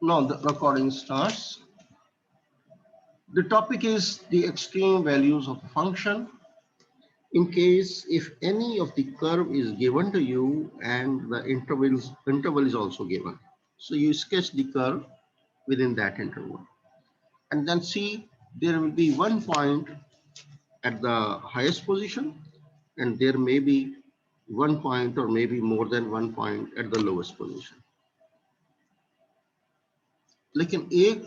Now the recording starts. The topic is the extreme values of a function in case if any of the curve is given to you and the interval is also given. So you sketch the curve within that interval and then see there will be one point at the highest position and there may be one point or maybe more than one point at the lowest position. लेकिन एक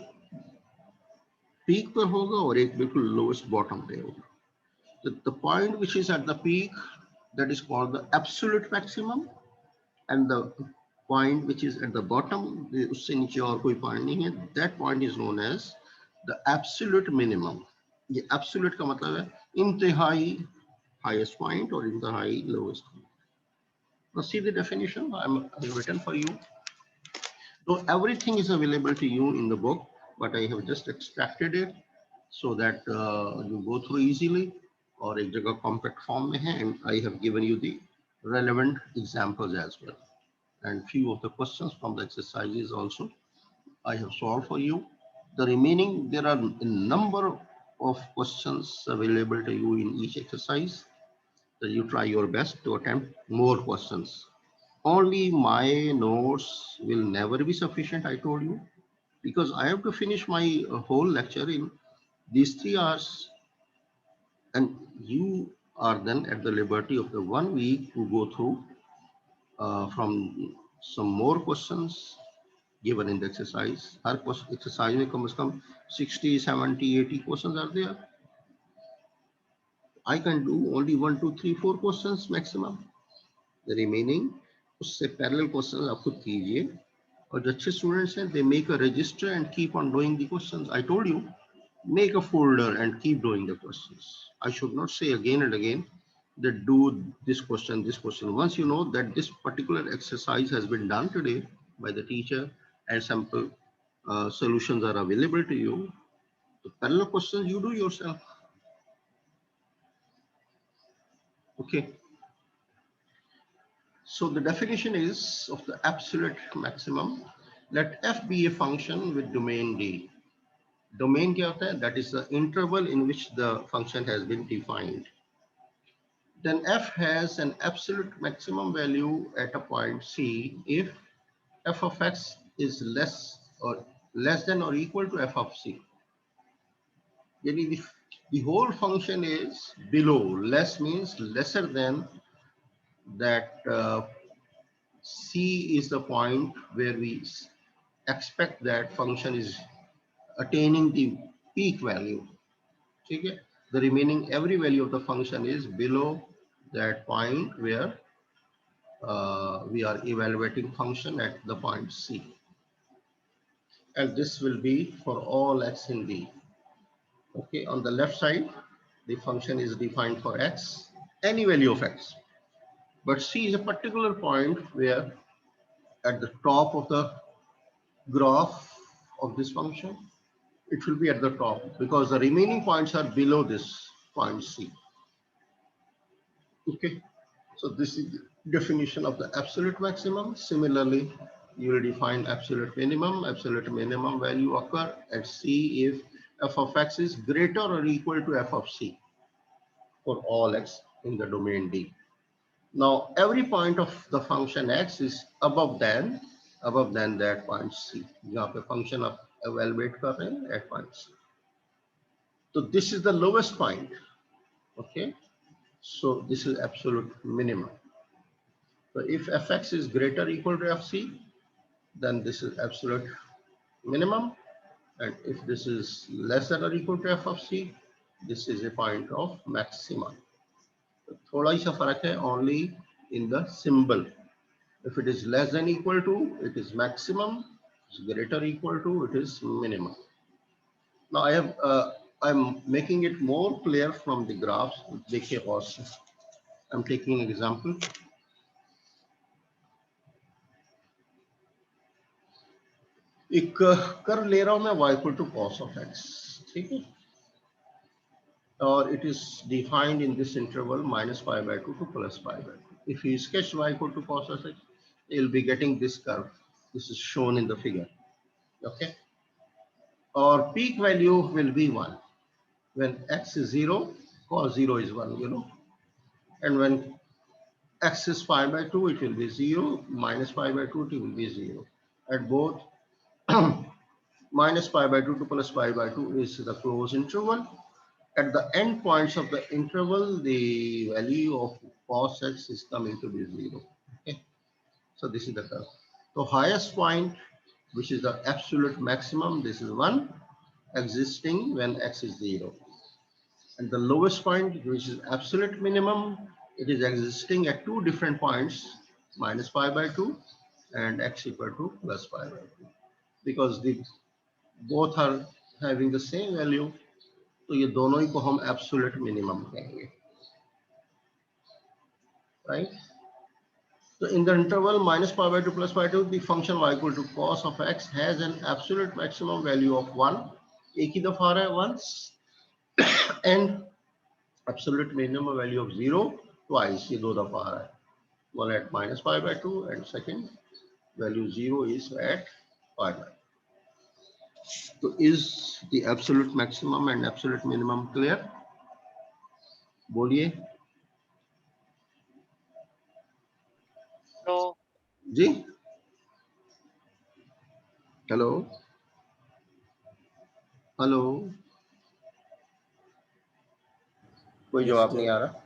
peak पर होगा और एक बिल्कुल lowest bottom पे होगा. The point which is at the peak, that is called the absolute maximum, and the point which is at the bottom, उससे नीचे और कोई point नहीं है, that point is known as the absolute minimum. ये absolute का मतलब है इंतहाई highest point or इंतहाई lowest point. Now see the definition I've written for you. So everything is available to you in the book, but I have just extracted it so that you go through easily. और एक जगह compact form में है, and I have given you the relevant examples as well. And few of the questions from the exercises also I have solved for you. The remaining, there are a number of questions available to you in each exercise. So you try your best to attempt more questions. Only my notes will never be sufficient, I told you, because I have to finish my whole lecture in these 3 hours, and you are then at the liberty of the 1 week to go through from some more questions given in the exercise. Her exercise में कम से कम 60, 70, 80 questions are there. I can do only 1, 2, 3, 4 questions maximum. The remaining उससे parallel questions आप खुद कीजिए. और जो अच्छे students हैं, they make a register and keep on doing the questions. I told you, make a folder and keep doing the questions. I should not say again and again that do this question, this question. Once you know that this particular exercise has been done today by the teacher and sample solutions are available to you, the parallel questions you do yourself. Okay. So the definition is of the absolute maximum. Let f be a function with domain D. Domain क्या होता है? That is the interval in which the function has been defined. Then f has an absolute maximum value at a point C if f of x is less than or equal to f of c. Yani the whole function is below. Less means lesser than that. C is the point where we expect that function is attaining the peak value. Okay? The remaining every value of the function is below that point where we are evaluating function at the point C. And this will be for all x in D. Okay, on the left side, the function is defined for x, any value of x. But C is a particular point where at the top of the graph of this function, it will be at the top because the remaining points are below this point C. Okay, so this is the definition of the absolute maximum. Similarly, you will define absolute minimum. Absolute minimum value occur at C if f of x is greater or equal to f of c for all x in the domain D. Now, every point of the function x is above than that point C. यहाँ पे function आप evaluate कर रहे हैं at point C. So this is the lowest point. Okay. So this is absolute minimum. So if fx is greater or equal to fc, then this is absolute minimum. And if this is lesser or equal to f of c, this is a point of maximum. थोड़ा ही सा फर्क है only in the symbol. If it is less than equal to, it is maximum. If it's greater or equal to, it is minimum. Now I'm making it more clear from the graphs. देखिए गौर से. I'm taking an example. एक curve ले रहा हूं मैं y equal to cos of x. ठीक है. Or it is defined in this interval minus pi by 2 to plus pi by 2. If you sketch y equal to cos of x, you'll be getting this curve. This is shown in the figure. Okay, or peak value will be 1 when x is 0, cos 0 is 1, you know, and when x is pi by 2, it will be 0, minus pi by 2, it will be 0. At both minus pi by 2 to plus pi by 2 is the closed interval. At the end points of the interval, the value of cos x is coming to be 0. Okay, so this is the curve. So highest point, which is the absolute maximum, this is 1, existing when x is 0. And the lowest point, which is absolute minimum, it is existing at two different points, minus pi by 2 and x equal to plus pi by 2. Because the both are having the same value, तो ये दोनों ही को हम absolute minimum कहेंगे, right? So in the interval minus pi by 2 plus pi by 2, the function y equal to cos of x has an absolute maximum value of 1. एक ही दफा आ रहा है once, and absolute minimum value of 0 twice, ये दो दफा आ रहा है. One at minus pi by 2 and second value 0 is at pi by 2. So is the absolute maximum and absolute minimum clear? बोलिए No. जी. हेलो हेलो, कोई जवाब नहीं आ रहा.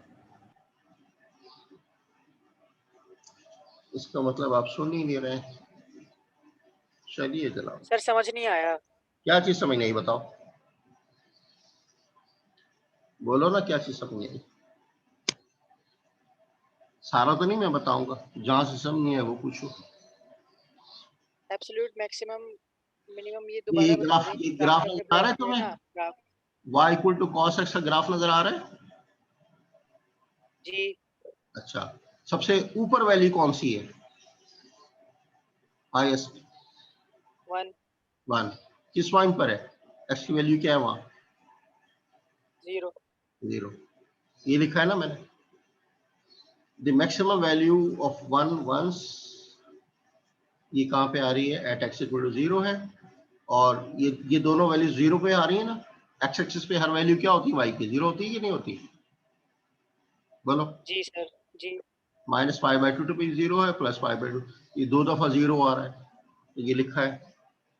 इसका मतलब आप सुन ही नहीं रहे. चलिए चलाओ. सर समझ नहीं आया. क्या चीज समझ नहीं, बताओ. बोलो ना क्या चीज समझ नहीं. सारा तो नहीं मैं बताऊंगा, जहां से समझ नहीं है वो पूछो. एब्सोल्यूट मैक्सिमम मिनिमम ये दोबारा बता दें. ये ग्राफ नजर आ रहा है तुम्हें? Graph y equal to cos x का ग्राफ नजर आ रहा है जी. अच्छा, सबसे ऊपर वैल्यू कौन सी है? हाईएस्ट 1. किस पॉइंट पर है? x की वैल्यू क्या है वहां? 0. ये लिखा है ना मैंने. The maximum value of 1 once, ये कहां पे आ रही है? एट x इक्वल टू 0 है. और ये दोनों वैल्यू 0 पे आ रही है ना. x एक्सिस पे हर वैल्यू क्या होती है? y की 0 होती है कि नहीं होती? बोलो ji sir ji. Minus pi by 2 पे 0 है, प्लस पाई बाय 2, ये दो दफा 0 आ रहा है, तो ये लिखा है.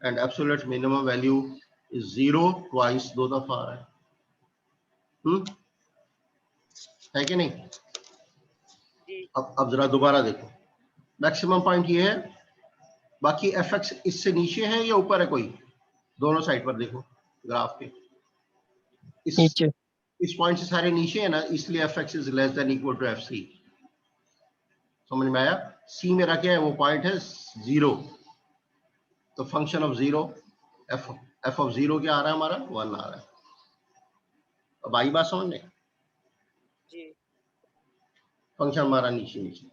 And absolute minimum value is 0 twice, दो दफा आ रहा है. है कि नहीं? जी. अब जरा दोबारा देखो. मैक्सिमम पॉइंट ये है, बाकी एफ एक्स इससे नीचे है या ऊपर है? कोई दोनों साइड पर देखो ग्राफ के. इस पॉइंट से सारे नीचे है ना, इसलिए f x is less than equal to f c. समझ में आया? सी मेरा क्या है? वो पॉइंट है 0. तो फंक्शन ऑफ 0, एफ ऑफ 0 क्या आ रहा है हमारा? 1 आ रहा है. अब आई बात समझ में? जी. फंक्शन हमारा नीचे नीचे,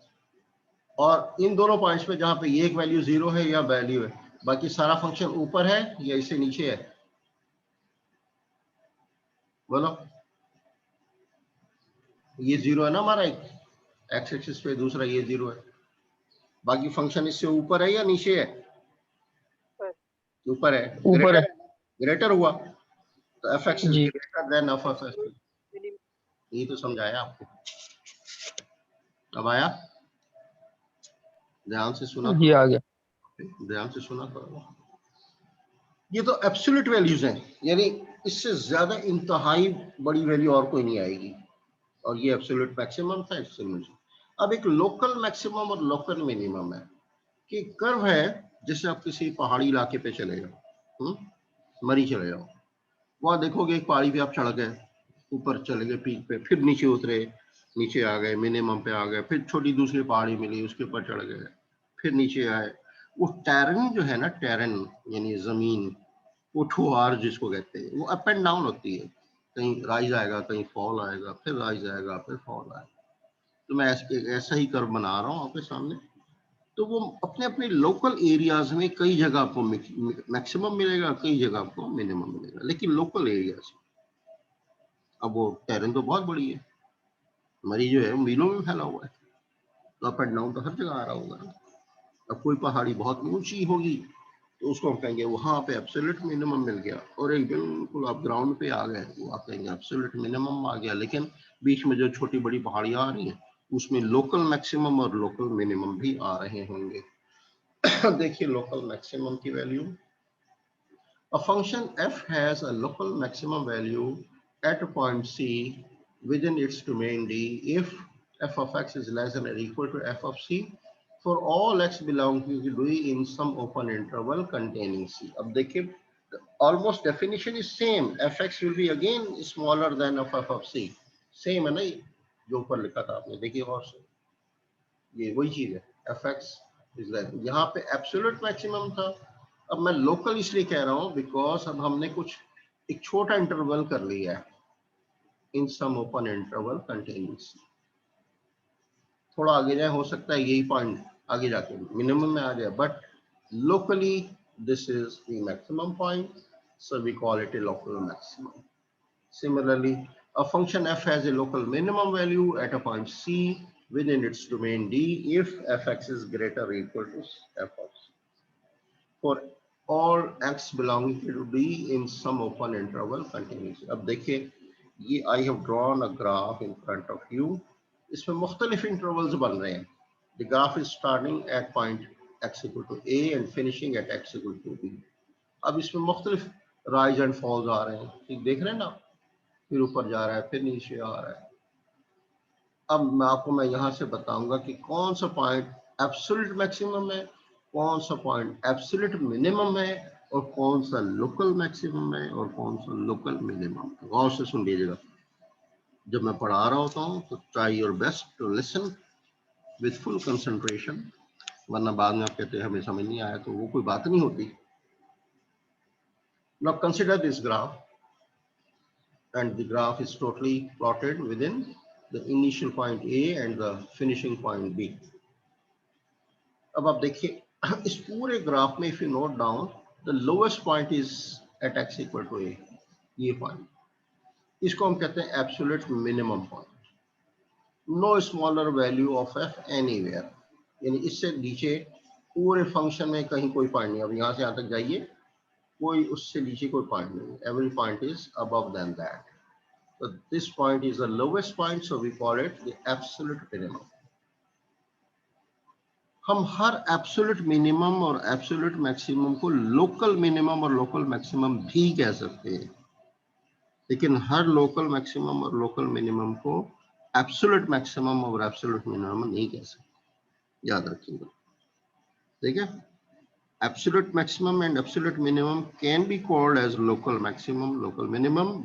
और इन दोनों पॉइंट्स पे जहां पे ये एक वैल्यू 0 है या वैल्यू है, बाकी सारा फंक्शन ऊपर है या इससे नीचे है? बोलो. ये 0 है ना हमारा, एक एक्स एक्सिस पे, दूसरा ये 0 है. बाकी फंक्शन इससे ऊपर है या नीचे है? ऊपर है. ऊपर है. ग्रेटर हुआ तो F x is greater than F of x. ये तो समझाया आपको. अब आया? ध्यान से सुना जी. आ गया. ध्यान से सुना करो. ये तो एब्सोल्यूट वैल्यूज हैं, यानी इससे ज्यादा इंतहाई बड़ी वैल्यू और कोई नहीं आएगी, और ये एब्सोल्यूट मैक्सिमम था इससे मुझे. अब एक लोकल मैक्सिमम और लोकल मिनिमम है कि कर्व है. जैसे आप किसी पहाड़ी इलाके पे चले जाओ, मरी चले जाओ, वहां देखोगे एक पहाड़ी पे आप चढ़ गए, ऊपर चले गए पीक पे, फिर नीचे उतरे, नीचे आ गए, मिनिमम पे आ गए, फिर छोटी दूसरी पहाड़ी मिली, उसके ऊपर चढ़ गए, फिर नीचे आए. वो टेरेन जो है ना, टेरेन यानी जमीन, वो ठुआर जिसको कहते हैं, वो अप एंड डाउन होती है. कहीं राइज आएगा, कहीं फॉल आएगा, फिर राइज आएगा, फिर फॉल आएगा. तो मैं ऐसा ही कर्व बना रहा हूँ आपके सामने. तो वो अपने अपने लोकल एरियाज में कई जगह आपको मैक्सिमम मिलेगा, कई जगह आपको मिनिमम मिलेगा, लेकिन लोकल एरियाज. अब वो टेरेन तो बहुत बड़ी है, मरी जो है मीलों में फैला हुआ है, तो अप एंड डाउन तो हर जगह आ रहा होगा. अब कोई पहाड़ी बहुत ऊंची होगी तो उसको हम कहेंगे वहां पे एब्सोल्यूट मिनिमम मिल गया, और एक बिल्कुल आप ग्राउंड पे आ गए वो आप कहेंगे एब्सोल्यूट मिनिमम आ गया, लेकिन बीच में जो छोटी बड़ी पहाड़ियां आ रही हैं उसमें लोकल मैक्सिमम और लोकल मिनिमम भी आ रहे होंगे। देखिए लोकल मैक्सिमम की value, a function f has a local maximum value at a point c within its domain d if f of x is less than or equal to f of c for all x belonging to d in some open interval containing c। अब देखिए almost definition is same, fx will be again smaller than of f of c, same है ना ये जो ऊपर लिखा था आपने, देखिए और से ये वही चीज है, fx is less, यहाँ पे एब्सोल्यूट मैक्सिमम था। अब मैं लोकल इसलिए कह रहा हूँ बिकॉज अब हमने कुछ एक छोटा इंटरवल कर लिया है, इन सम ओपन इंटरवल कंटेनिंग सी। थोड़ा आगे जाए हो सकता है यही पॉइंट आगे जाके मिनिमम में आ जाए, but locally this is the maximum point, so we call it a local maximum. Similarly, a function f has a local minimum value at a point c within its domain d if fx is greater or equal to f of c for all x belonging to d in some open interval containing c। अब देखिए ये I have drawn a graph in front of you, इसमें मुख्तलिफ intervals बन रहे हैं। The graph is starting at point x equal to a and finishing at x equal to b। अब इसमें मुख्तलिफ राइज एंड फॉल्स आ रहे हैं, ठीक देख रहे हैं ना, फिर ऊपर जा रहा है फिर नीचे आ रहा है। अब मैं यहाँ से बताऊंगा कि कौन सा पॉइंट एब्सोल्यूट मैक्सिमम है, कौन सा पॉइंट एब्सोल्यूट मिनिमम है, और कौन सा लोकल मैक्सिमम है और कौन सा लोकल मिनिमम। गौर से सुन लीजिएगा, जब मैं पढ़ा रहा होता हूँ तो try your best to listen with full concentration, वरना बाद में आप कहते हैं हमें समझ नहीं आया, तो वो कोई बात नहीं होती। Now consider this graph, and the graph is totally plotted within the initial point A and the finishing point B। अब आप देखिए इस पूरे ग्राफ में if you note down the lowest point is at x equal to a, ये point, इसको हम कहते हैं absolute minimum point. No smaller value of f anywhere, यानी इससे नीचे पूरे फंक्शन में कहीं कोई पॉइंट नहीं। अब यहाँ से यहाँ तक जाइए, कोई उससे नीचे कोई पॉइंट नहीं, every point is above than that. So this point is the lowest point, so we call it the absolute minimum। हम हर एब्सोल्यूट मिनिमम और एब्सोल्यूट मैक्सिमम को लोकल मिनिमम और लोकल मैक्सिमम भी कह सकते हैं, लेकिन हर लोकल मैक्सिमम और लोकल मिनिमम को एब्सोल्यूट मैक्सिमम और एब्सोल्यूट मिनिमम नहीं कह सकते, याद रखिएगा। ठीक है, absolute maximum and absolute minimum can be called as local maximum, local minimum,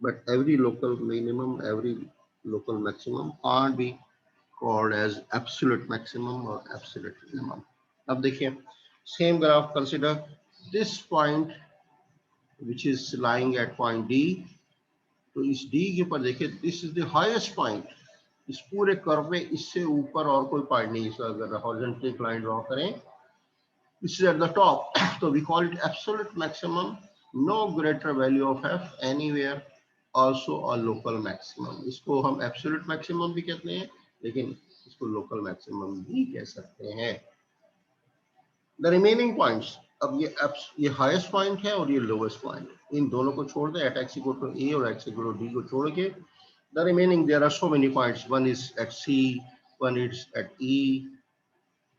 but every local minimum, every local maximum can't be called as absolute maximum or absolute minimum। अब देखिए same graph, consider this point which is lying at point D। तो इस D के ऊपर देखिए this is the highest point, इस पूरे curve में इससे ऊपर और कोई पॉइंट नहीं। इसका अगर हॉरिजॉन्टल लाइन ड्रॉ करें, this is at the top, so we call it absolute maximum, no greater value of f anywhere, also a local maximum। इसको हम absolute maximum भी कहते हैं, लेकिन इसको local maximum भी कह सकते हैं। The remaining points, अब ये highest point है और ये lowest point, इन दोनों को छोड़ दें, at x equal to a और x equal to d को छोड़ के, the remaining there are so many points, one is at c, one is at e,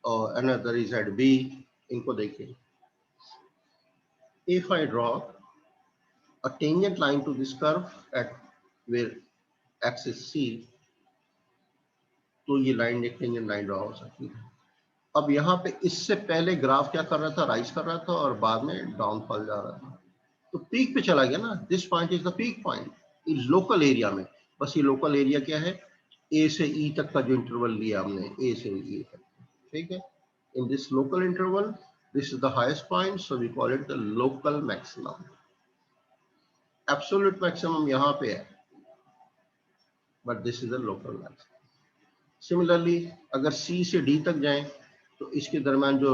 or another is at b। इनको देखिए, if I draw a tangent line to this curve at where x is c, तो ये line एक tangent line draw हो सकती है। अब यहाँ पे इससे पहले ग्राफ क्या कर रहा था, राइज कर रहा था और बाद में डाउनफॉल जा रहा था, तो पीक पे चला गया ना। This point is the peak point इस लोकल एरिया में। बस ये लोकल एरिया क्या है, ए से ई तक का जो इंटरवल लिया हमने, ए से ई तक, ठीक है। In this local interval this is the highest point, so we call it the local maximum. Absolute maximum यहाँ पे है, but this is the local maximum. Similarly अगर C से D तक जाएं तो इसके दरम्यान जो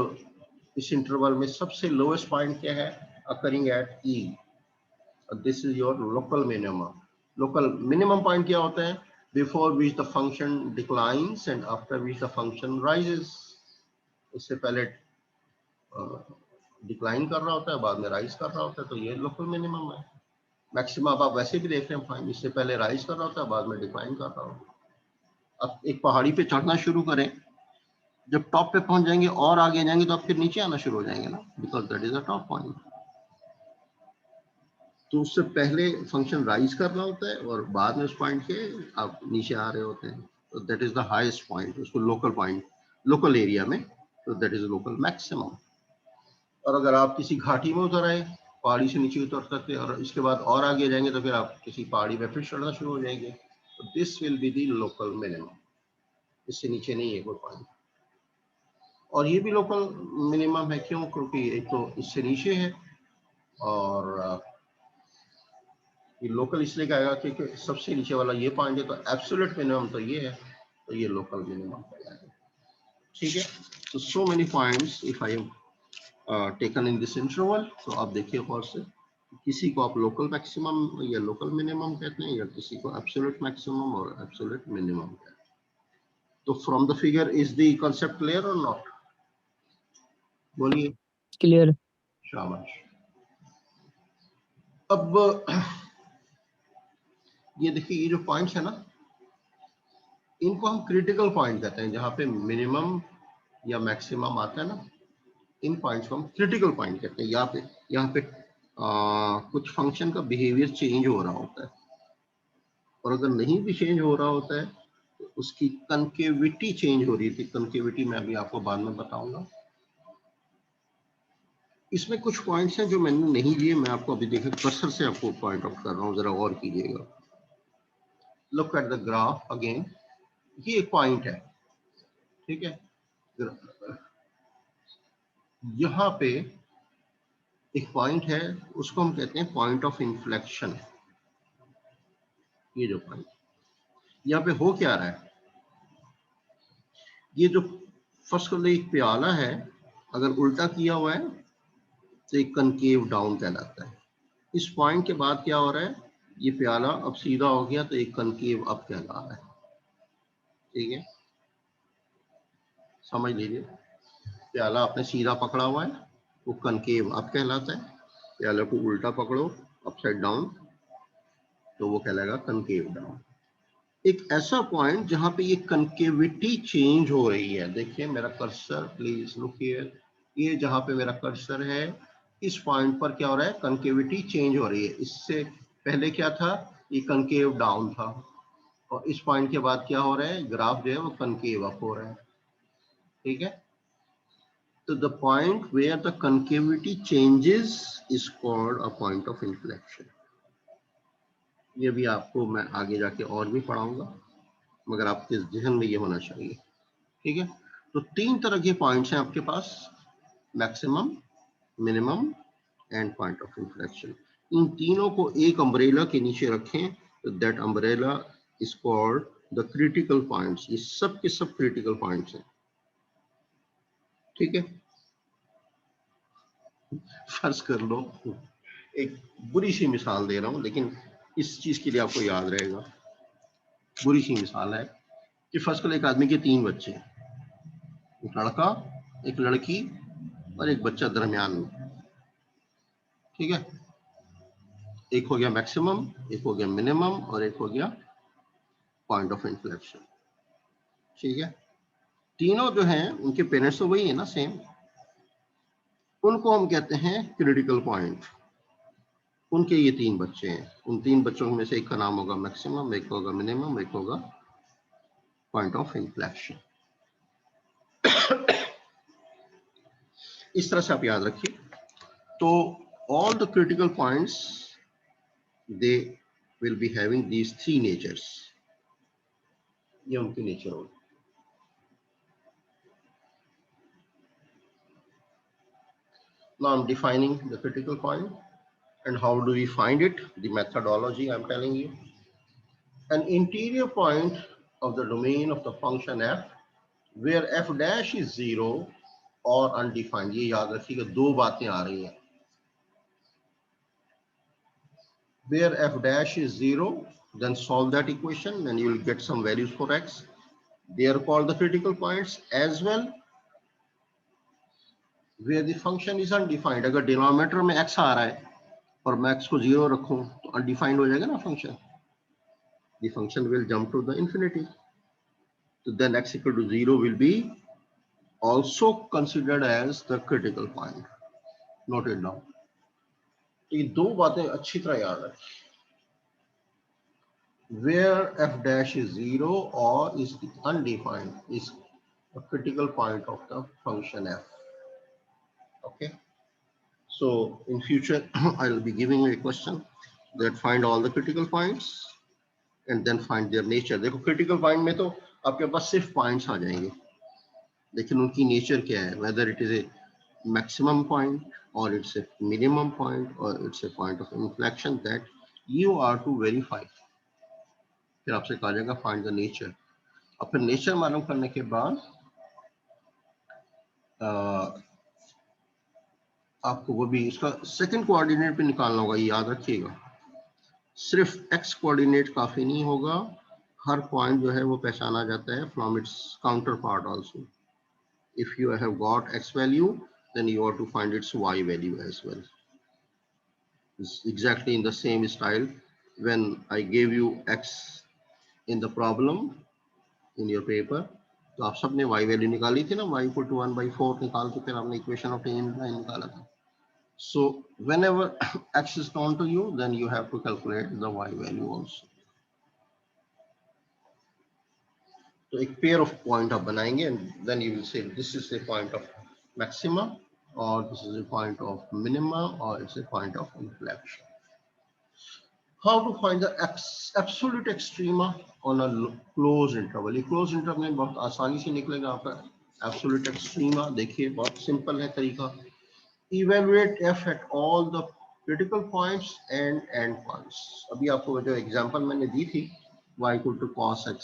इस इंटरवल में सबसे लोएस्ट पॉइंट क्या है, occurring at E, this is your local minimum. Local minimum point क्या होता है, before which the function declines and after which the function rises. इससे पहले डिक्लाइन कर रहा होता है, बाद में राइज कर रहा होता है, तो ये लोकल मिनिमम है। मैक्सिमम आप वैसे भी देख रहे हैं, फाइन, इससे पहले राइज कर रहा होता है, बाद में डिक्लाइन कर रहा होता है। अब एक पहाड़ी पे चढ़ना शुरू करें, जब टॉप पे पहुंच जाएंगे और आगे जाएंगे तो आप फिर नीचे आना शुरू हो जाएंगे ना, because that is a top point. तो उससे पहले फंक्शन राइज कर रहा होता है और बाद में उस पॉइंट के आप नीचे आ रहे होते हैं, तो that is the highest point, उसको लोकल पॉइंट, लोकल एरिया में, तो दैट इज लोकल मैक्सिमम। और अगर आप किसी घाटी में उतर आए, पहाड़ी से नीचे उतर सकते हैं, और इसके बाद और आगे जाएंगे तो फिर आप किसी पहाड़ी में फिर चढ़ना शुरू हो जाएंगे, तो this will be the local minimum. इससे नीचे नहीं है कोई पॉइंट। और ये भी लोकल मिनिमम है, क्यों? क्योंकि एक तो इससे नीचे है, और ये लोकल इसलिए कहेगा क्योंकि सबसे नीचे वाला ये पॉइंट है, तो एब्सोल्यूट मिनिमम तो ये है, तो ये लोकल मिनिमम कहलाएगा। ठीक है, तो so many points if I taken in this interval. तो आप देखिए गौर से, किसी को आप लोकल मैक्सिमम या लोकल मिनिमम कहते हैं, या किसी को एब्सोल्यूट मैक्सिमम और एब्सोल्यूट मिनिमम कहते हैं। तो from the figure is the concept clear और नॉट? बोलिए। क्लियर। शाबाश। अब ये देखिए, ये जो पॉइंट्स है ना, इनको हम क्रिटिकल पॉइंट कहते हैं, जहां पे मिनिमम या मैक्सिमम आता है ना, इन पॉइंट्स को हम क्रिटिकल पॉइंट कहते हैं। यहाँ पे कुछ फंक्शन का बिहेवियर चेंज हो रहा होता है, और अगर नहीं भी चेंज हो रहा होता है तो उसकी कनकेविटी चेंज हो रही थी। कनकेविटी मैं अभी आपको बाद में बताऊंगा। इसमें कुछ पॉइंट्स हैं जो मैंने नहीं लिए, मैं आपको अभी देखिए कर्सर से आपको पॉइंट आउट कर रहा हूँ, जरा गौर कीजिएगा। Look at the graph again. ये एक पॉइंट है, ठीक है। यहाँ पे एक पॉइंट है, उसको हम कहते हैं पॉइंट ऑफ इन्फ्लेक्शन। ये जो पॉइंट यहाँ पे हो क्या रहा है, ये जो फर्स्ट कर एक प्याला है, अगर उल्टा किया हुआ है तो एक कनकेव डाउन कहलाता है। इस पॉइंट के बाद क्या हो रहा है, ये प्याला अब सीधा हो गया तो एक कनकेव अप कहला रहा है। ठीक है, समझ लीजिए, प्याला आपने सीधा पकड़ा हुआ है, वो कनकेव अप कहलाता है। प्याला को उल्टा पकड़ो, अपसाइड डाउन, तो वो कहलाएगा कनकेव डाउन। एक ऐसा पॉइंट जहां पे ये कनकेविटी चेंज हो रही है, देखिए मेरा कर्सर, प्लीज लुक हियर, ये जहां पे मेरा कर्सर है, इस पॉइंट पर क्या हो रहा है, कनकेविटी चेंज हो रही है। इससे पहले क्या था, ये कनकेव डाउन था, और इस पॉइंट के बाद क्या हो रहा है, ग्राफ जो है वो कनकेव अप हो रहा है। ठीक है, तो the point where the concavity changes is called a point of inflection. ये भी आपको मैं आगे जाके और भी पढ़ाऊंगा, मगर आपके जहन में ये होना चाहिए। ठीक है, तो तीन तरह के पॉइंट्स हैं आपके पास, maximum, minimum and point of inflection. इन तीनों को एक अम्ब्रेला के नीचे रखें, तो that umbrella is called the critical points. ये सब के सब क्रिटिकल पॉइंट्स हैं। ठीक है, फर्ज कर लो, एक बुरी सी मिसाल दे रहा हूं, लेकिन इस चीज के लिए आपको याद रहेगा। बुरी सी मिसाल है कि फर्ज कर लो, एक आदमी के तीन बच्चे हैं, एक लड़का, एक लड़की और एक बच्चा दरमियान में। ठीक है, एक हो गया मैक्सिमम, एक हो गया मिनिमम, और एक हो गया पॉइंट ऑफ इन्फ्लेक्शन। ठीक है, तीनों जो हैं उनके पेरेंट्स तो वही है ना, सेम, उनको हम कहते हैं क्रिटिकल पॉइंट। उनके ये तीन बच्चे हैं, उन तीन बच्चों में से एक का नाम होगा मैक्सिमम, एक होगा मिनिमम, एक होगा पॉइंट ऑफ इन्फ्लेक्शन। इस तरह से आप याद रखिए। तो all the critical points, they will be having these three natures. ये उनके नेचर होगा। Now I'm defining the critical point, and how do we find it? The methodology I'm telling you. An interior point of the domain of the function f, where f dash is 0 or undefined. ये याद रखिएगा, दो बातें आ रही हैं। Where f dash is 0, then solve that equation and you will get some values for x. They are called the critical points as well. where the function is undefined. अगर denominator में x आ रहा है और मैं x को 0 रखूं तो undefined हो जाएगा ना function. The function will jump to the infinity. So then x equal to 0 will be also considered as the critical point. Note it down. तो ये दो बातें अच्छी तरह याद रखें. Where f dash is 0 or is undefined is a critical point of the function f. Okay. So in future, I will be giving you a question that find all the critical points and then find their nature. देखो critical point में तो आपके पास सिर्फ points आ जाएंगे, लेकिन उनकी nature क्या है? Whether it is a maximum point or it's a minimum point or it's a point of inflection that you are to verify. फिर आपसे कहा जाएगा find the nature. और फिर nature मालूम करने के बाद आपको वो भी इसका सेकंड कोऑर्डिनेट भी निकालना होगा. ये याद रखिएगा, सिर्फ x कोऑर्डिनेट काफी नहीं होगा, हर पॉइंट जो है वो पहचाना जाता है from its counter part also. If you have got x value then you are to find its y value as well. It's exactly in the same style when I gave you x in the problem in your paper. तो आप सबने y value निकाली थी ना, y equal to 1/4 निकाल के फिर आपने इक्वेशन ऑफ टेन निकाला था. So whenever x is known to you, then you have to calculate the y value also. So एक pair of point आप बनाएंगे and then you will say this is a point of maxima or this is a point of minima or it's a point of inflection. How to find the absolute extrema on a closed interval? ये closed interval में बहुत आसानी से निकलेगा आपका absolute extrema. देखिए बहुत simple है तरीका. Evaluate f at all the critical points and end points. अभी आपको जो एग्जांपल मैंने दी थी y equal to cos x,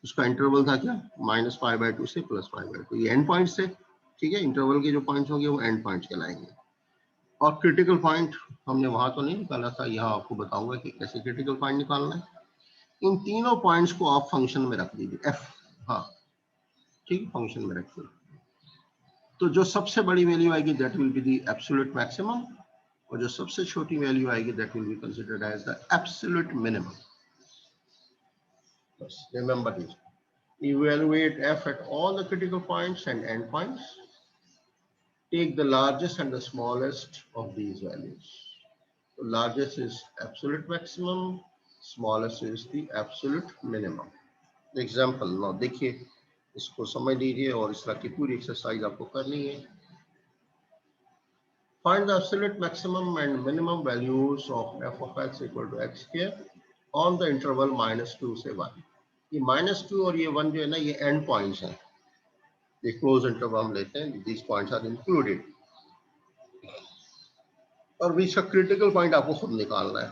उसका इंटरवल था क्या? -π/2 से +π/2. ये एंड पॉइंट्स थे, ठीक है. इंटरवल के जो पॉइंट्स होंगे वो एंड पॉइंट्स कहलाएंगे. और क्रिटिकल पॉइंट हमने वहां तो नहीं निकाला था, यहाँ आपको बताऊंगा कि कैसे क्रिटिकल पॉइंट निकालना है. इन तीनों पॉइंट्स को आप फंक्शन में रख दीजिए f. हाँ ठीक, फंक्शन में रखिए. तो जो सबसे बड़ी वैल्यू आएगी that will be the absolute maximum, और जो सबसे छोटी वैल्यू आएगी that will be considered as the absolute minimum. बस remember this. Evaluate f at all the critical points and end points. Take the largest and the smallest of these values. The largest is absolute maximum, smallest is the absolute minimum. Example, now देखिए इसको समझ लीजिए और इस तरह की पूरी exercise आपको करनी है. Find the absolute maximum and minimum values of f of x equal to x square on the interval -2 से 1. ये -2 और ये 1 जो है ना, ये एंड पॉइंट्स हैं. ये क्लोज इंटरवल हम लेते हैं, these points are included. और बीच का क्रिटिकल पॉइंट आपको खुद निकालना है.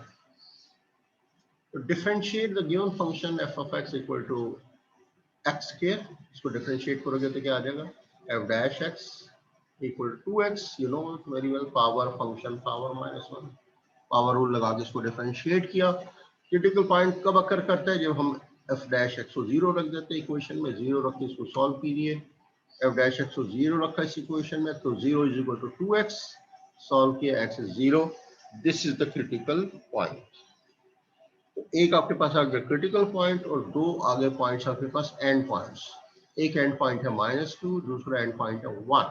तो differentiate the given function f of x equal to x square. इसको डिफरेंशिएट करोगे तो क्या आ जाएगा? f dash x equal to 2x. you know it very well, power function power -1, power rule लगा के इसको डिफरेंशिएट किया. क्रिटिकल पॉइंट कब अकर करता है? जब हम f dash x को 0 रख देते हैं इक्वेशन में. 0 रख के इसको सॉल्व कीजिए. f dash x को 0 रखा इस इक्वेशन में तो 0 is equal to 2x. Solve किया, x is 0. This is the critical point. तो एक आपके पास आ गया क्रिटिकल पॉइंट और दो आगे पॉइंट्स आपके पास एंड पॉइंट्स. एक एंड पॉइंट है -2, दूसरा एंड पॉइंट है 1.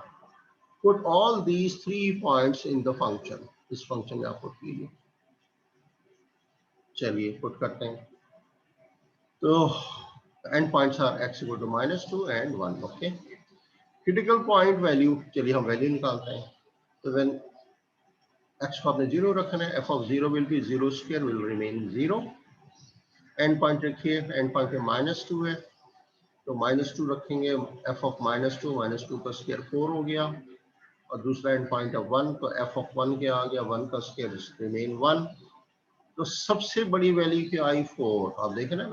Put all these 3 points in the function. इस फंक्शन में आप पुट कीजिए. चलिए पुट करते हैं. तो end points are x equal to -2 and 1. Okay. Critical point value, चलिए हम वैल्यू निकालते हैं. तो व्हेन x को आपने 0 रखना है, f of 0 will be 0 square will remain 0. And point रखिए, एंड पॉइंट पे -2 है तो -2 रखेंगे. f of -2 का स्क्वायर 4 हो गया. और दूसरा एंड पॉइंट है 1 तो f of 1 क्या आ गया? 1 का स्क्वायर रिमेन 1. तो सबसे बड़ी वैल्यू क्या आई? 4. आप देखें ना,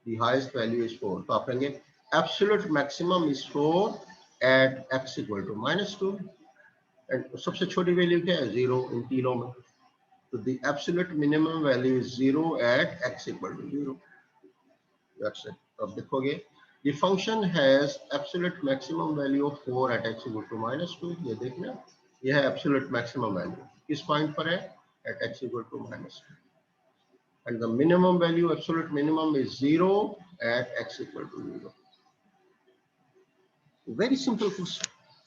द हाईएस्ट वैल्यू इज 4. तो आप कहेंगे absolute maximum is 4 at x equal to -2. And सबसे छोटी वैल्यू क्या है? 0 इन तीनों में. तो the absolute minimum value is 0 at x equal to 0. That's it. अब देखोगे The function has absolute maximum value of 4 at x equal to -2. ये देखना, यह है absolute maximum value. किस पॉइंट पर है? At x equal to -2. And the minimum value, absolute minimum is 0 at x equal to 0. Very simple question.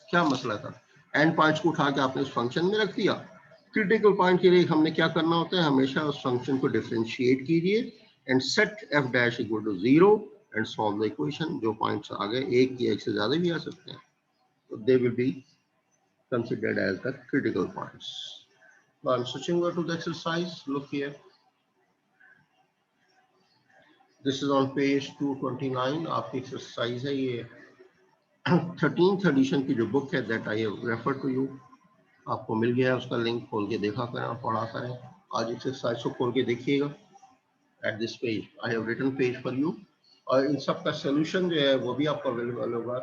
क्या मसला था? एंड पॉइंट्स को उठा के आपने उस फंक्शन में रख दिया. क्रिटिकल पॉइंट के लिए हमने क्या करना होता है? हमेशा उस फंक्शन को डिफरेंशिएट कीजिए and set f dash equal to 0 and solve the equation. जो पॉइंट्स आ गए, एक या एक से ज्यादा भी आ सकते हैं, तो दे will B considered as the critical points. Now I'm switching over to the exercise. Look here. This is on page 229. आपकी एक्सरसाइज है ये. 13th edition की जो बुक है, that I have referred to you, आपको मिल गया है. उसका लिंक खोल के देखा करें और पढ़ा करें. आज एक्सरसाइज को खोल के देखिएगा. At this page I have written page for you, और इन सब का सोल्यूशन जो है वो भी आपको अवेलेबल होगा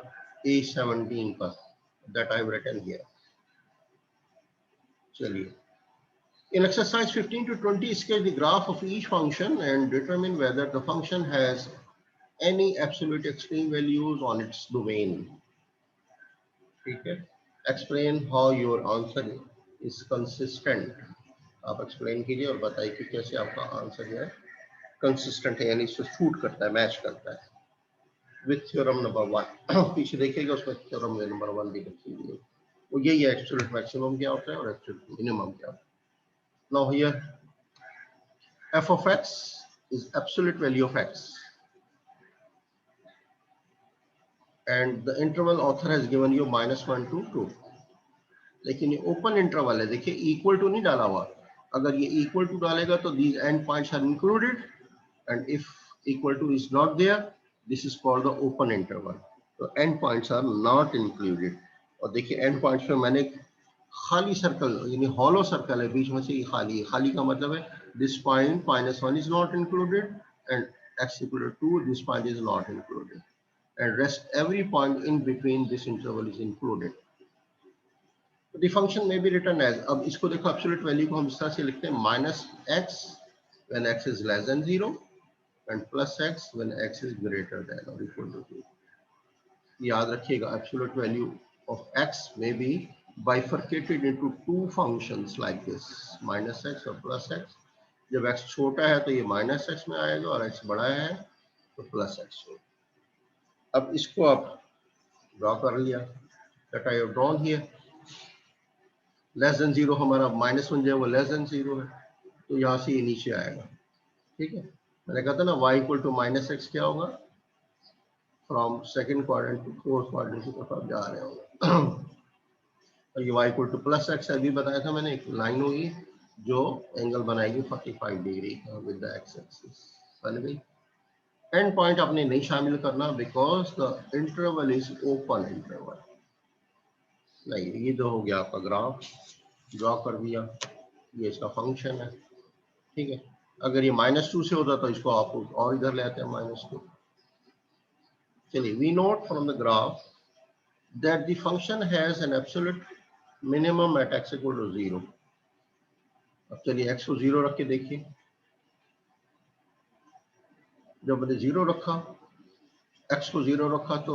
A17 पर, that I have written here. चलिए, in exercise 15 to 20 sketch the graph of each function and determine whether the function has any absolute extreme values on its domain. ठीक है, explain how your answer is consistent. आप explain कीजिए और बताइए कि कैसे आपका आंसर जो है कंसिस्टेंट है, यानी इससे सूट करता है, मैच करता है विथ थ्योरम नंबर 1. पीछे देखिएगा, उसमें थ्योरम नंबर 1 भी लिखी हुई है. वो यही है, एब्सोल्यूट मैक्सिमम क्या होता है और एब्सोल्यूट मिनिमम क्या होता है. Now here f of x is absolute value of x and the interval author has given you -1 to 2. लेकिन ये ओपन इंटरवल है. देखिए, इक्वल टू नहीं डाला हुआ. अगर ये इक्वल टू डालेगा तो these end points are included, and if equal to is not there, this is called the open interval. So end points are not included. और देखिए end points में मैंने खाली सर्कल, यानी हॉलो सर्कल है, बीच में से ये खाली है. खाली का मतलब है this point -1 is not included and x equal to 2, this point is not included, and rest every point in between this interval is included. The function may be written as, अब इसको देखो, absolute value को हम इस तरह से लिखते हैं -x when x is less than 0 and plus x when x is greater than or equal to 2. याद रखिएगा, absolute value of x may be bifurcated into two functions like this, -x और +x. जब x छोटा है तो ये -x में आएगा और x बड़ा है तो +x होगा. अब इसको आप ड्रॉ कर लिया, that I have drawn here. Less than 0 हमारा -1 जो है वो लेस देन 0 है, तो यहाँ से ये नीचे आएगा. ठीक है, मैंने कहा था ना y इक्वल टू -x क्या होगा, from second quadrant to fourth quadrant की तरफ आप जा रहे होंगे. और ये y इक्वल टू +x अभी बताया था मैंने, एक लाइन होगी जो एंगल बनाएगी 45 degree with the x axis. बन गई. एंड पॉइंट आपने नहीं शामिल करना because the interval is open interval. नहीं, ये तो हो गया आपका ग्राफ, ड्रॉ कर दिया, ये इसका फंक्शन है. ठीक है, अगर ये -2 से होता तो इसको आप और इधर ले आते हैं -2. चलिए, we note from the graph that the function has an absolute minimum at x equal to 0. अब चलिए x को 0 रख के देखिए. जब मैंने 0 रखा, x को 0 रखा तो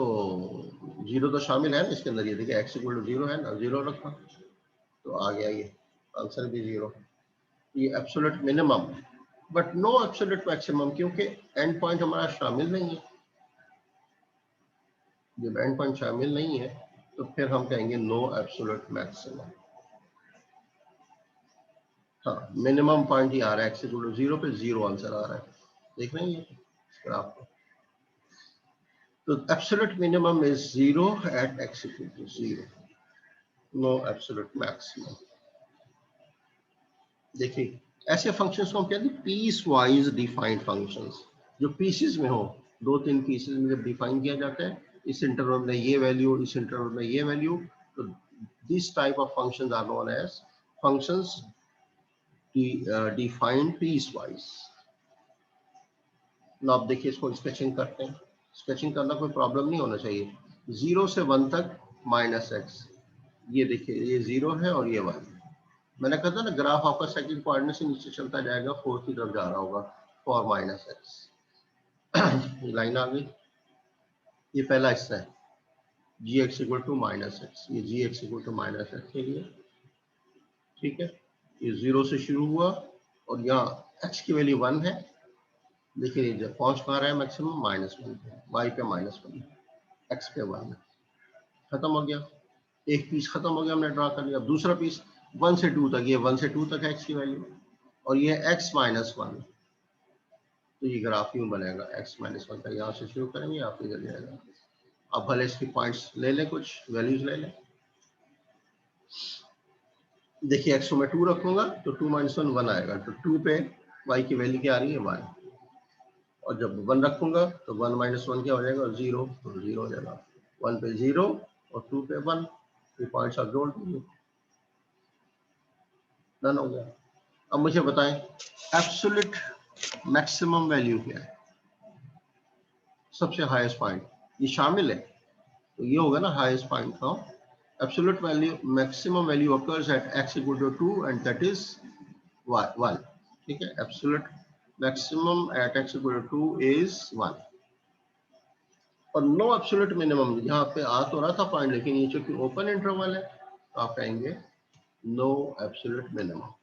0 तो शामिल है ना इसके अंदर. ये देखिए x इक्वल टू 0 है ना, 0 रखा तो आ गया ये आंसर भी 0. ये absolute minimum, but no absolute maximum, क्योंकि एंड पॉइंट हमारा शामिल नहीं है. जब एंड पॉइंट शामिल नहीं है तो फिर हम कहेंगे नो एब्सोल्यूट मैक्सिमम. हाँ, मिनिमम पॉइंट ही आ रहा है x इक्वल टू 0 पे, 0 आंसर आ रहा है. देख रहे हैं ये ग्राफ को. तो absolute minimum is 0 at x equal to 0, no absolute maximum. देखिए, ऐसे फंक्शंस को हम कहते हैं पीस वाइज डिफाइंड फंक्शंस. जो पीसेस में हो, 2-3 पीसेस में जब डिफाइन किया जाता है, इस इंटरवल में ये वैल्यू, इस इंटरवल में ये वैल्यू, तो this type of functions are known as functions defined piecewise. ना आप देखिए, इसको स्केचिंग करते हैं. स्केचिंग करना कोई प्रॉब्लम नहीं होना चाहिए. 0 से 1 तक -x, ये देखिए ये 0 है और ये 1. मैंने कहा था ना, ग्राफ आपका सेकंड कोऑर्डिनेट से नीचे चलता जाएगा, फोर्थ की तरफ जा रहा होगा फॉर -x. ये लाइन आ गई. ये पहला हिस्सा है g x equal to minus x, ये g x equal to minus x के लिए, ठीक है। ये 0 से शुरू हुआ और यहाँ एक्स की वैल्यू 1 है, लेकिन ये जब पहुंच पा रहा है मैक्सिमम -1 पे, वाई पे -1, एक्स पे 1 है, खत्म हो गया। एक पीस खत्म हो गया, हमने ड्रा कर लिया। अब दूसरा पीस 1 से 2 तक, ये 1 से 2 तक है एक्स की वैल्यू, और ये x -1, तो ये ग्राफ यूं बनेगा, x -1 का यहाँ से शुरू करेंगे, आप इधर जाएगा। अब भले इसकी पॉइंट्स ले लें, कुछ वैल्यूज ले लें। देखिए x को मैं 2 रखूंगा तो 2 - 1 1 आएगा, तो 2 पे y की वैल्यू क्या आ रही है 1, और जब 1 रखूंगा तो 1 - 1 क्या हो जाएगा 0, तो 0 हो जाएगा। 1 पे 0 और 2 पे 1, ये पॉइंट्स आप जोड़ दीजिए, डन हो गया। अब मुझे बताएं एब्सोल्यूट मैक्सिमम वैल्यू क्या है, सबसे हाईएस्ट पॉइंट, ये शामिल है, तो ये होगा ना हाईएस्ट पॉइंट का absolute value, maximum value occurs at x equal to 2 and that is 1, ठीक है। Absolute maximum at x equal to 2 is 1, और नो एब्सोल्यूट मिनिमम, यहाँ पे आ तो रहा था पॉइंट, लेकिन ये चूंकि ओपन इंटरवल है तो आप कहेंगे no absolute minimum.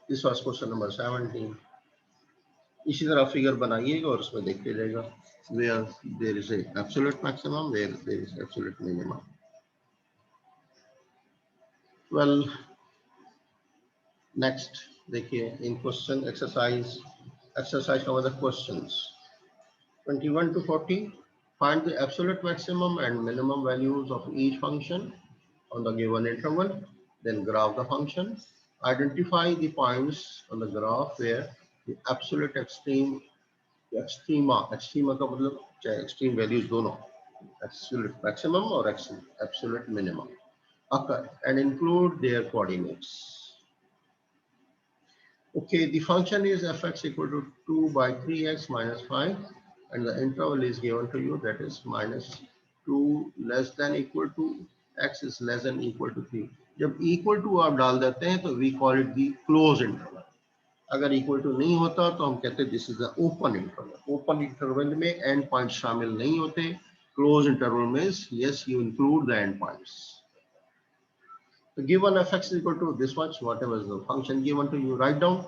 This was question number 17। इसी तरह फिगर बनाइएगा और उसमें देखते जाएगा where there is a absolute maximum, where there is absolute minimum. Well, next देखिए इन क्वेश्चन एक्सरसाइज का मतलब questions 21 to 40, find the absolute maximum and minimum values of each function on the given interval, then graph the function, identify the points on the graph where the absolute extrema का मतलब चाहे extreme values दोनों, absolute maximum or absolute minimum occur and include their coordinates. Okay, the function is fx equal to 2 by 3x minus 5 and the interval is given to you, that is -2 less than equal to x is less than equal to 3। जब equal to आप डाल देते हैं तो we call it the closed interval। अगर equal to नहीं होता तो हम कहते हैं this is the open interval. Open interval में एंड पॉइंट शामिल नहीं होते, क्लोज इंटरवल में yes you include the end points. तो given fx equal to this much, whatever is the function given to you, write down,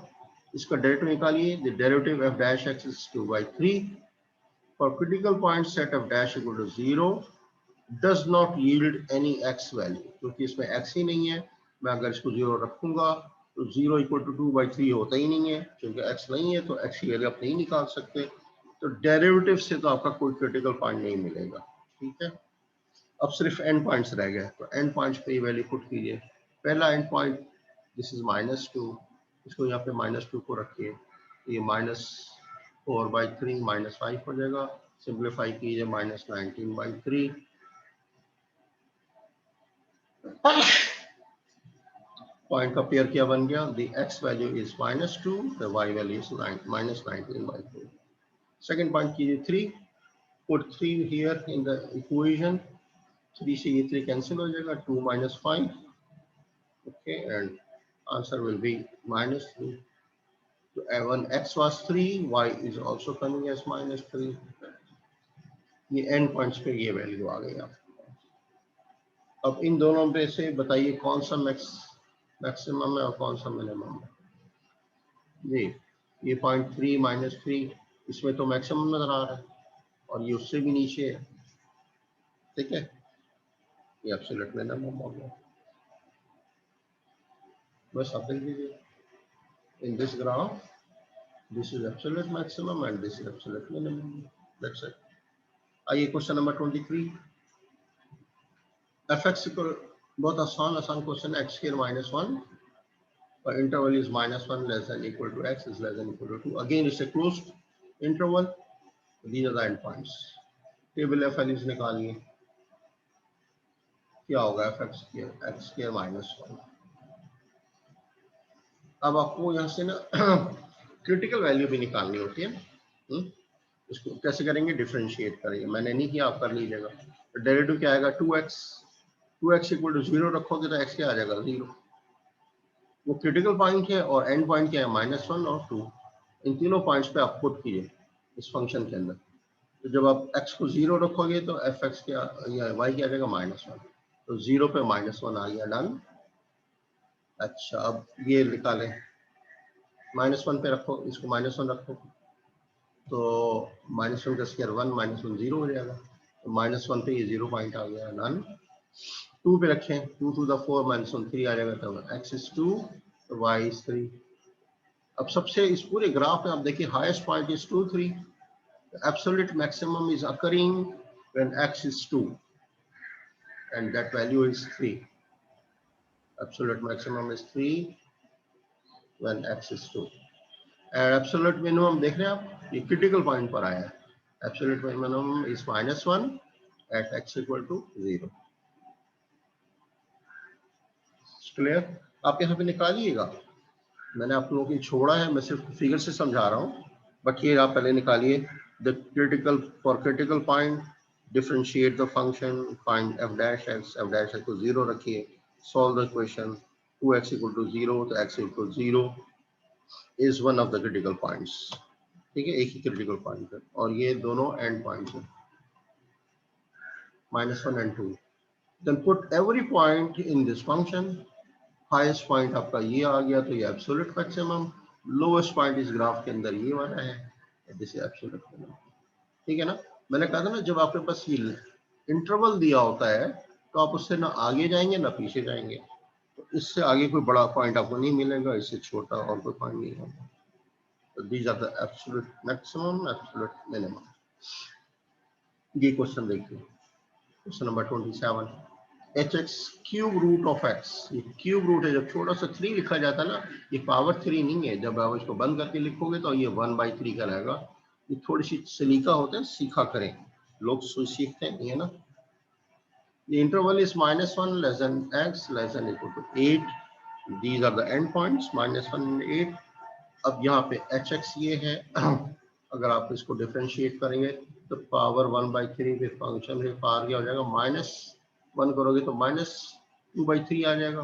इसका derivative निकालिए। The derivative f dash x is 2/3 for critical point set f dash equal to 0 does not yield any x value, क्योंकि इसमें x ही नहीं है। मैं अगर इसको 0 रखूंगा तो 0 इक्वल टू 2/3 होता ही नहीं है, क्योंकि x नहीं है तो x की वैल्यू आप नहीं निकाल सकते, तो डेरिवेटिव से तो आपका कोई क्रिटिकल पॉइंट नहीं मिलेगा, ठीक है। अब सिर्फ एंड पॉइंट्स रह गए, तो एंड पॉइंट्स पे ये वैल्यू पुट कीजिए। पहला एंड पॉइंट दिस इज -2, इसको यहाँ पे -2 को रखिए, ये -4/3 -5 हो जाएगा। सिंप्लीफाई कीजिए -19/3, पॉइंट का पेयर क्या बन गया, the x value is -2, the y value is -19/3। Second point कीजिए 3, put 3 here in the equation, 3 से ये 3 कैंसिल हो जाएगा, 2 - 5, okay, and answer will be -3। तो when x was 3, y is also coming as -3। ये एंड पॉइंट्स पे ये value आ गई आपको। अब इन दोनों पे से बताइए कौन सा मैक्सिमम है और कौन सा मिनिमम है। जी, ये पॉइंट 3 -3 इसमें तो मैक्सिमम नजर आ रहा है और ये उससे भी नीचे है, ठीक है, ये एब्सोल्यूट मिनिमम हो गया। बस आप देख लीजिए in this graph this is absolute maximum and this is absolute minimum, that's it. आइए क्वेश्चन नंबर 23, fx इक्वल, बहुत आसान question, x² -1 but interval is -1 less than equal to x is less than equal to 2, again it's a closed interval, these are the end points। Table F values निकालिए, क्या होगा x² -1। अब आपको यहाँ से ना क्रिटिकल वैल्यू भी निकालनी होती है। इसको कैसे करेंगे, डिफरेंशिएट करेंगे, मैंने नहीं किया, आप कर लीजिएगा। डेरिवेटिव क्या आएगा 2x 2x इक्वल टू 0 रखोगे तो x क्या आ जाएगा 0। वो क्रिटिकल पॉइंट है और एंड पॉइंट क्या है -1 और 2। इन तीनों पॉइंट्स पे आप पुट कीजिए इस फंक्शन के अंदर। तो जब आप x को 0 रखोगे तो fx क्या या y क्या आ जाएगा -1। तो 0 पे -1 आ गया, डन। अच्छा अब ये निकालें, -1 पे रखो, इसको -1 रखो तो -1 का स्क्वायर 1 -1 0 हो जाएगा। तो -1 पे ये 0 पॉइंट आ गया, डन। 2 पे रखें, 2 to the 4 -1 3 आ जाएगा, तो x is 2 तो y is 3। अब सबसे इस पूरे ग्राफ में आप देखिए highest point is 2 3। Absolute maximum is occurring when x is 2 and that value is 3। Absolute maximum is 3 when x is 2 and absolute minimum देख रहे हैं आप, ये क्रिटिकल पॉइंट पर आया है। Absolute minimum is -1 at x equal to 0। Clear? आप यहाँ पे निकालिएगा, मैंने आप लोगों की छोड़ा है, मैं सिर्फ फिगर से समझा रहा हूँ, बट ये आप पहले निकालिए। The critical for critical point differentiate the function, find f dash x, f dash x को 0 रखिए, solve the equation 2x equal to 0 तो x equal to 0 is one of the critical points. ठीक है, एक ही क्रिटिकल पॉइंट है और ये दोनों एंड पॉइंट्स हैं, -1 and 2। Then put every point in this function. Highest point आपका ये आ गया तो ये एब्सोल्यूट मैक्सिमम, लोएस्ट पॉइंट इस ग्राफ के अंदर ये वाला है, दिस इज एब्सोल्यूट मिनिमम। ठीक है ना? मैंने कहा था ना जब आपके पास ये इंटरवल दिया होता है तो आप उससे ना आगे जाएंगे ना पीछे जाएंगे, तो इससे आगे कोई बड़ा पॉइंट आपको नहीं मिलेगा, इससे छोटा और कोई पॉइंट नहीं होगा। तो these are the absolute maximum, absolute minimum. ये क्वेश्चन देखिए, question number 27। hx cube root of x, ये क्यूब रूट है, जब छोटा सा 3 लिखा जाता है ना, ये पावर 3 नहीं है, जब आप इसको बंद करके लिखोगे तो ये 1/3 का रहेगा। ये थोड़ी सी सलीका होता है, सीखा करें, लोग सीखते नहीं है ना। The interval is -1 less than x less than equal to 8। These are the end points, -1 and 8। अब यहाँ पे hx ये है, अगर आप इसको डिफरेंशिएट करेंगे तो पावर 1/3 पे फंक्शन है, पावर क्या हो जाएगा, -1 करोगे तो -2/3 आ जाएगा,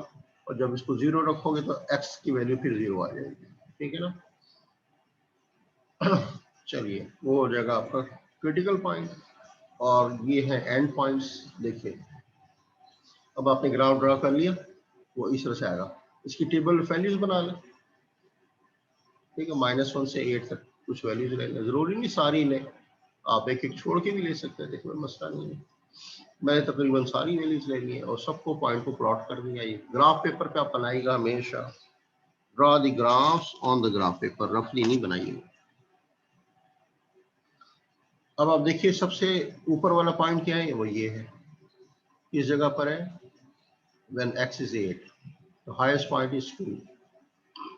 और जब इसको 0 रखोगे तो x की वैल्यू फिर 0 आ जाएगी। ठीक है ना? चलिए, वो हो जाएगा आपका क्रिटिकल पॉइंट और ये है एंड पॉइंट्स। देखिए अब आपने ग्राफ ड्रा कर लिया, वो इस तरह से आएगा। इसकी टेबल वैल्यूज बना लें। ठीक है, -1 से 8 तक कुछ वैल्यूज ले लें, जरूरी नहीं सारी लें, आप एक एक छोड़ के भी ले सकते हैं, देखो मसला नहीं है। मैंने तकरीबन सारी वैल्यूज ले ली है और सबको पॉइंट को प्लॉट कर दिया। ये ग्राफ पेपर पे आप बनाइएगा हमेशा, draw the graphs on the graph paper, रफली नहीं बनाइएगा। अब आप देखिए सबसे ऊपर वाला पॉइंट क्या है, वो ये है, इस जगह पर है, when x is 8, the highest point is 2,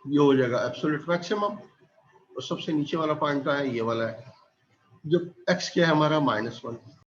ये हो जाएगा एब्सोल्यूट मैक्सिमम। और सबसे नीचे वाला पॉइंट का है, ये वाला है, जब x क्या है हमारा -1।